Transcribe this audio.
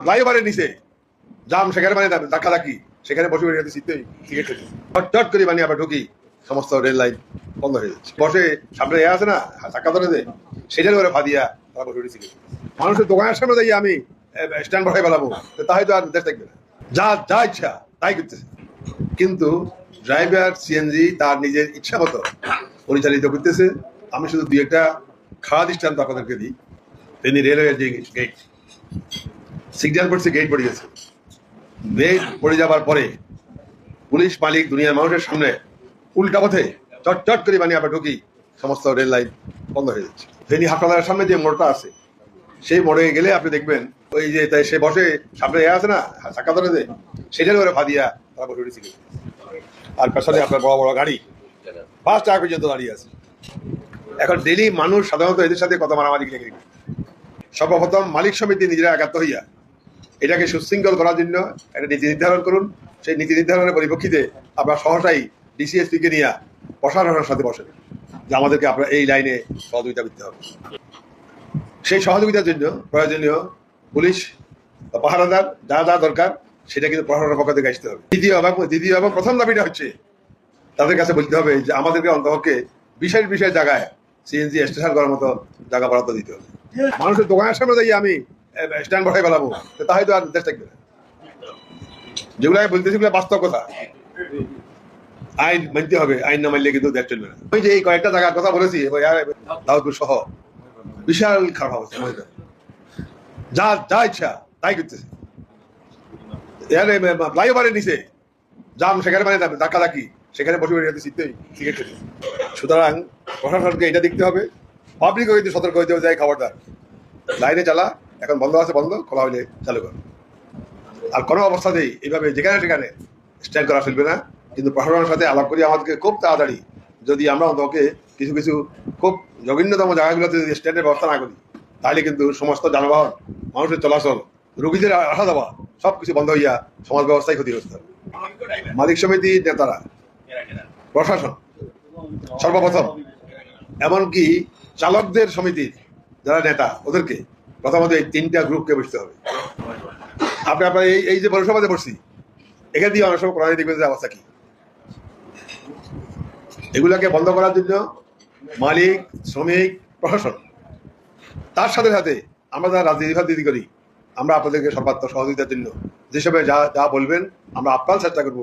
ফ্লাইওভারের নিচে জাম সেখানে মানে ধাক্কাধাক্কি, সেখানে বসে বসে শীতই সিগারেট খেতে চট করে বানিয়ে আবার ঢুকি, সমস্ত রেল লাইন বন্ধ হয়ে যাচ্ছে। বসে সামনে এ আছে না ধাক্কা ধরে দেয়, সেটার করে ফাদিয়া তারা বসে বসে সিগারেট। মানুষের দোকানের সামনে যাই আমি স্ট্যান্ড বসাই বেলাবো, তাই তো আর দেশ থাকবে না। যা যা ইচ্ছা তাই করতেছে। কিন্তু ড্রাইভার সিএনজি তার নিজের ইচ্ছা মতো পরিচালিত করতেছে। আমি শুধু দুই একটা খাওয়া দৃষ্টান্ত আপনাদেরকে দিই। তিনি রেলওয়ের যে গেট সিগন্যাল পড়ছে, গেট পড়ে গেছে। গেট পড়ে যাবার পরে পুলিশ মালিক দুনিয়ার মানুষের সামনে উল্টা পথে চট চট করে বানিয়ে আবার ঢুকি, সমস্ত রেল লাইন বন্ধ হয়ে যাচ্ছে। ফেনী হাসপাতালের সামনে যে মোড়টা আছে, সেই মোড়ে গেলে আপনি দেখবেন ওই যে তাই সে বসে সামনে এ আছে না চাকা ধরে দেয়, সেটার করে ফাদিয়া তারা বসে উঠেছিল। আর পেছনে আপনার বড় বড় গাড়ি 5 টাকা পর্যন্ত দাঁড়িয়ে আছে। এখন ডেলি মানুষ সাধারণত এদের সাথে কথা মারামারি লেগে গেছে। সর্বপ্রথম মালিক সমিতি নিজেরা একাত্ম হইয়া এটাকে সুশৃঙ্খল করার জন্য একটা নীতি নির্ধারণ করুন। সেই নীতি নির্ধারণের পরিপ্রেক্ষিতে আপনার সহসাই ডিসিএসপি কে নিয়ে প্রশাসনের সাথে বসেন যে আমাদেরকে আপনার এই লাইনে সহযোগিতা করতে হবে। সেই সহযোগিতার জন্য প্রয়োজনীয় পুলিশ বা পাহারাদার যা যা দরকার সেটা কিন্তু প্রশাসনের পক্ষ থেকে আসতে হবে। দ্বিতীয় এবং প্রথম দাবিটা হচ্ছে তাদের কাছে বলতে হবে যে আমাদেরকে অন্তপক্ষে বিশেষ বিশেষ জায়গায় সিএনজি স্টেশন করার মতো জায়গা বরাদ্দ দিতে হবে। মানুষের দোকানের সামনে যাই আমি স্ট্যান্ড বসাই বেলাবো, তাই তো আর দেশ থাকবে না। যেগুলো বলতেছি সেগুলো বাস্তব কথা। আইন মানতে হবে, আইন না মানলে কিন্তু দেশ চলবে না। ওই যে এই কয়েকটা জায়গার কথা বলেছি দাউদপুর সহ বিশাল খারাপ অবস্থা, যা যা ইচ্ছা তাই করতেছে। ফ্লাইওভারের নিচে জাম সেখানে মানে ধাক্কাধাক্কি, সেখানে বসে বসে শীতই সিগারেট খেতে। সুতরাং প্রশাসনকে এটা দেখতে হবে, পাবলিকও কিন্তু সতর্ক হইতে হবে, যাই খবরদার লাইনে চালা, এখন বন্ধ আছে বন্ধ, খোলা হইলে চালু কর। আর কোনো অবস্থাতেই এইভাবে যেখানে সেখানে স্ট্যান্ড করা চলবে না। কিন্তু প্রশাসনের সাথে আলাপ করি আমাদেরকে খুব তাড়াতাড়ি, যদি আমরা অন্তকে কিছু কিছু খুব জঘন্যতম জায়গাগুলোতে যদি স্ট্যান্ডের ব্যবস্থা না করি, তাহলে কিন্তু সমস্ত যানবাহন, মানুষের চলাচল, রোগীদের আসা যাওয়া সবকিছু বন্ধ হইয়া সমাজ ব্যবস্থায় ক্ষতিগ্রস্ত হবে। মালিক সমিতি নেতারা, প্রশাসন সর্বপ্রথম, এমনকি চালকদের সমিতির যারা নেতা, ওদেরকে প্রথমত এই 3টা গ্রুপকে বসতে হবে। আপনার এই যে পৌরসভাতে বসছি, এখান দিয়ে অনেক সময় প্রণালী দেখবেন যে অবস্থা কি। এগুলাকে বন্ধ করার জন্য মালিক, শ্রমিক, প্রশাসন, তার সাথে সাথে আমরা যারা রাজনীতি করি, আমরা আপনাদেরকে সর্বাত্মক সহযোগিতার জন্য যেসবে যা যা বলবেন আমরা আপ্রাণ চেষ্টা করবো